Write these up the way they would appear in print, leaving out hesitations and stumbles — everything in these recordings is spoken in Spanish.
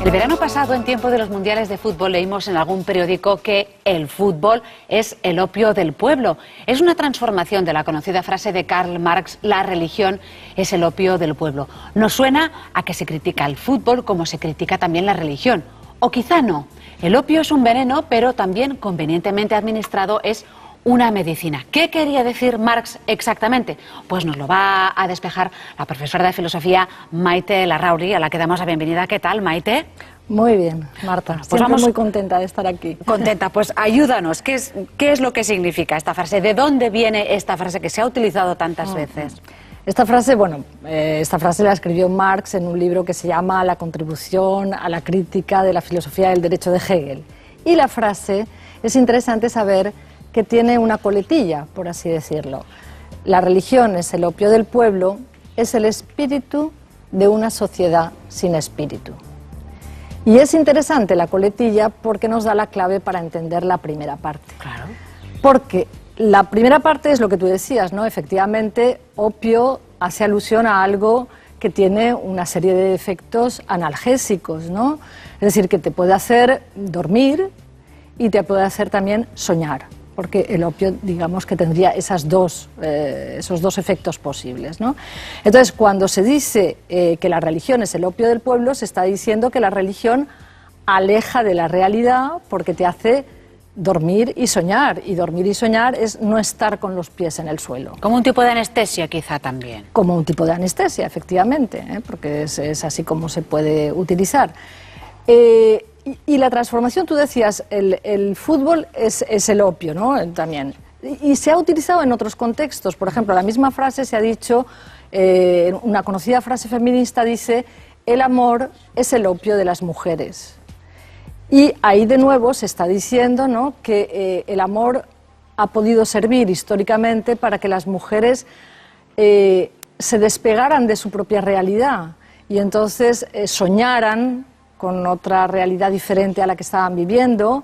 El verano pasado, en tiempo de los mundiales de fútbol, leímos en algún periódico que el fútbol es el opio del pueblo. Es una transformación de la conocida frase de Karl Marx: la religión es el opio del pueblo. Nos suena a que se critica el fútbol como se critica también la religión. O quizá no. El opio es un veneno, pero también convenientemente administrado es una medicina. ¿Qué quería decir Marx exactamente? Pues nos lo va a despejar la profesora de filosofía Maite Larrauri, a la que damos la bienvenida. ¿Qué tal, Maite? Muy bien, Marta. Pues Siempre vamos, muy contenta de estar aquí. Contenta, pues ayúdanos. ¿Qué es lo que significa esta frase? ¿De dónde viene esta frase que se ha utilizado tantas veces? Esta frase, esta frase la escribió Marx en un libro que se llama La contribución a la crítica de la filosofía del derecho de Hegel. Y la frase, es interesante saber que tiene una coletilla, por así decirlo. La religión es el opio del pueblo, es el espíritu de una sociedad sin espíritu. Y es interesante la coletilla porque nos da la clave para entender la primera parte. Claro. Porque la primera parte es lo que tú decías, ¿no? Efectivamente, opio hace alusión a algo que tiene una serie de efectos analgésicos, ¿no? Es decir, que te puede hacer dormir y te puede hacer también soñar, porque el opio, digamos, que tendría esos dos efectos posibles, ¿no? Entonces, cuando se dice que la religión es el opio del pueblo, se está diciendo que la religión aleja de la realidad porque te hace dormir y soñar es no estar con los pies en el suelo. Como un tipo de anestesia, quizá también. Como un tipo de anestesia, efectivamente, porque es así como se puede utilizar. Y la transformación, tú decías, el fútbol es el opio, ¿no? También. Y se ha utilizado en otros contextos. Por ejemplo, la misma frase se ha dicho, una conocida frase feminista dice: el amor es el opio de las mujeres. Y ahí de nuevo se está diciendo, ¿no?, que el amor ha podido servir históricamente para que las mujeres se despegaran de su propia realidad y entonces soñaran con otra realidad diferente a la que estaban viviendo,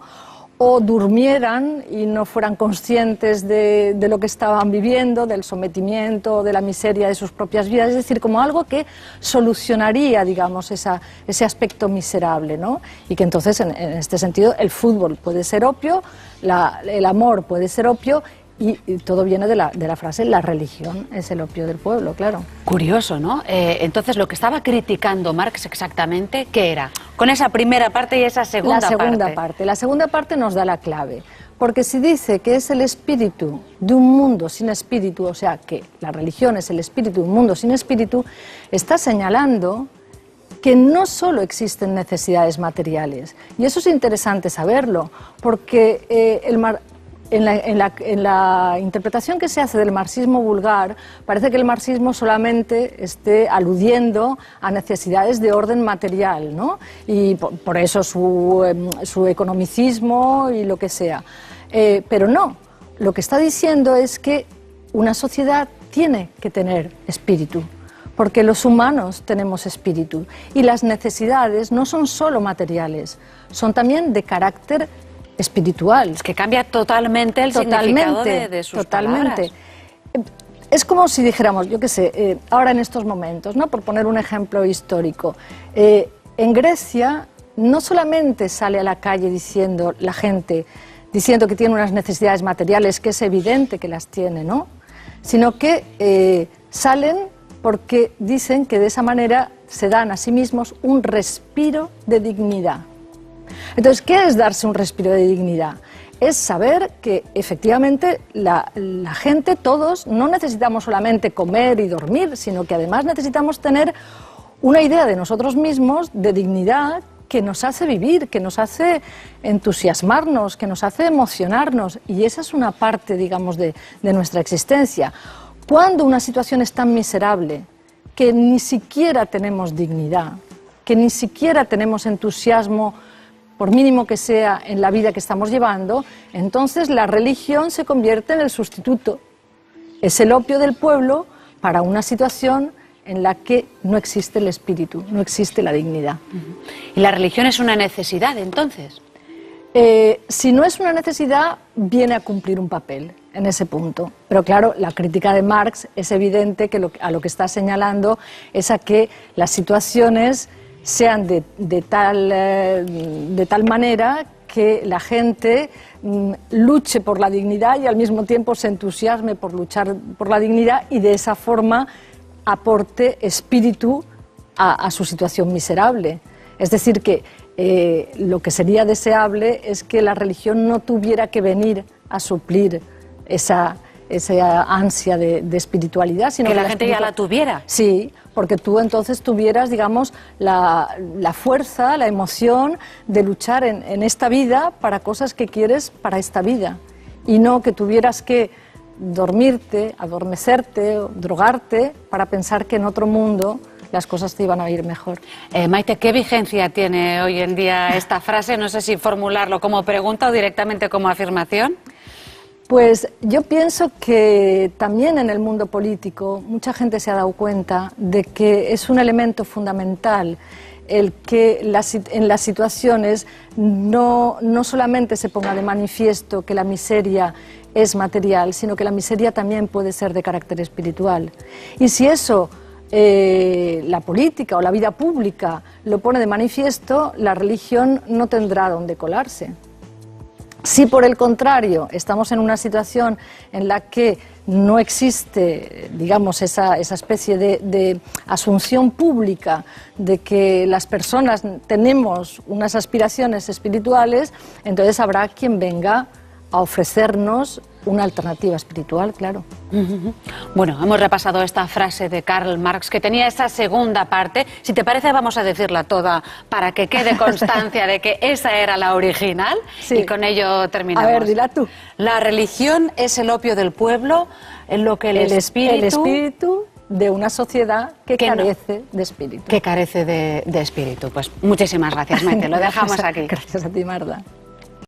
o durmieran y no fueran conscientes de lo que estaban viviendo, del sometimiento, de la miseria de sus propias vidas, es decir, como algo que solucionaría, digamos, ese aspecto miserable, ¿no? Y que entonces, en este sentido, el fútbol puede ser opio, el amor puede ser opio, y todo viene de la frase: la religión es el opio del pueblo, claro. Curioso, ¿no? Entonces, lo que estaba criticando Marx exactamente, ¿qué era? Con esa primera parte y esa segunda parte. La segunda parte nos da la clave, porque si dice que es el espíritu de un mundo sin espíritu, o sea, que la religión es el espíritu de un mundo sin espíritu, está señalando que no solo existen necesidades materiales. Y eso es interesante saberlo, porque en la interpretación que se hace del marxismo vulgar, parece que el marxismo solamente esté aludiendo a necesidades de orden material, ¿no? Y por eso su economicismo y lo que sea. Pero no, lo que está diciendo es que una sociedad tiene que tener espíritu, porque los humanos tenemos espíritu, y las necesidades no son solo materiales, son también de carácter espiritual. Es que cambia totalmente el significado de sus palabras. Es como si dijéramos, yo qué sé, ahora en estos momentos, ¿no?, por poner un ejemplo histórico, en Grecia no solamente sale a la calle la gente diciendo que tiene unas necesidades materiales, que es evidente que las tiene, ¿no?, sino que salen porque dicen que de esa manera se dan a sí mismos un respiro de dignidad. Entonces, ¿qué es darse un respiro de dignidad? Es saber que efectivamente la gente, todos, no necesitamos solamente comer y dormir, sino que además necesitamos tener una idea de nosotros mismos, de dignidad, que nos hace vivir, que nos hace entusiasmarnos, que nos hace emocionarnos. Y esa es una parte, digamos, de nuestra existencia. Cuando una situación es tan miserable que ni siquiera tenemos dignidad, que ni siquiera tenemos entusiasmo, por mínimo que sea, en la vida que estamos llevando, entonces la religión se convierte en el sustituto. Es el opio del pueblo para una situación en la que no existe el espíritu, no existe la dignidad. ¿Y la religión es una necesidad, entonces? Si no es una necesidad, viene a cumplir un papel en ese punto. Pero claro, la crítica de Marx es evidente que a lo que está señalando es a que las situaciones sean de tal manera que la gente luche por la dignidad y al mismo tiempo se entusiasme por luchar por la dignidad y de esa forma aporte espíritu a su situación miserable. Es decir, que lo que sería deseable es que la religión no tuviera que venir a suplir esa ansia de espiritualidad, sino que la gente ya la tuviera. Sí, porque tú entonces tuvieras, digamos, la fuerza, la emoción de luchar en esta vida para cosas que quieres para esta vida, y no que tuvieras que dormirte, adormecerte, drogarte para pensar que en otro mundo las cosas te iban a ir mejor. Maite, ¿qué vigencia tiene hoy en día esta frase? No sé si formularlo como pregunta o directamente como afirmación. Pues yo pienso que también en el mundo político mucha gente se ha dado cuenta de que es un elemento fundamental el que en las situaciones no solamente se ponga de manifiesto que la miseria es material, sino que la miseria también puede ser de carácter espiritual. Y si eso la política o la vida pública lo pone de manifiesto, la religión no tendrá dónde colarse. Si por el contrario estamos en una situación en la que no existe, digamos, esa especie de asunción pública de que las personas tenemos unas aspiraciones espirituales, entonces habrá quien venga a ofrecernos una alternativa espiritual, claro. Bueno, hemos repasado esta frase de Karl Marx que tenía esa segunda parte. Si te parece, vamos a decirla toda para que quede constancia de que esa era la original. Sí. Y con ello terminamos. A ver, dila tú. La religión es el opio del pueblo, en lo que el espíritu de una sociedad que carece de espíritu. Que carece de espíritu. Pues muchísimas gracias, Maite. Lo dejamos aquí. Gracias a ti, Marta.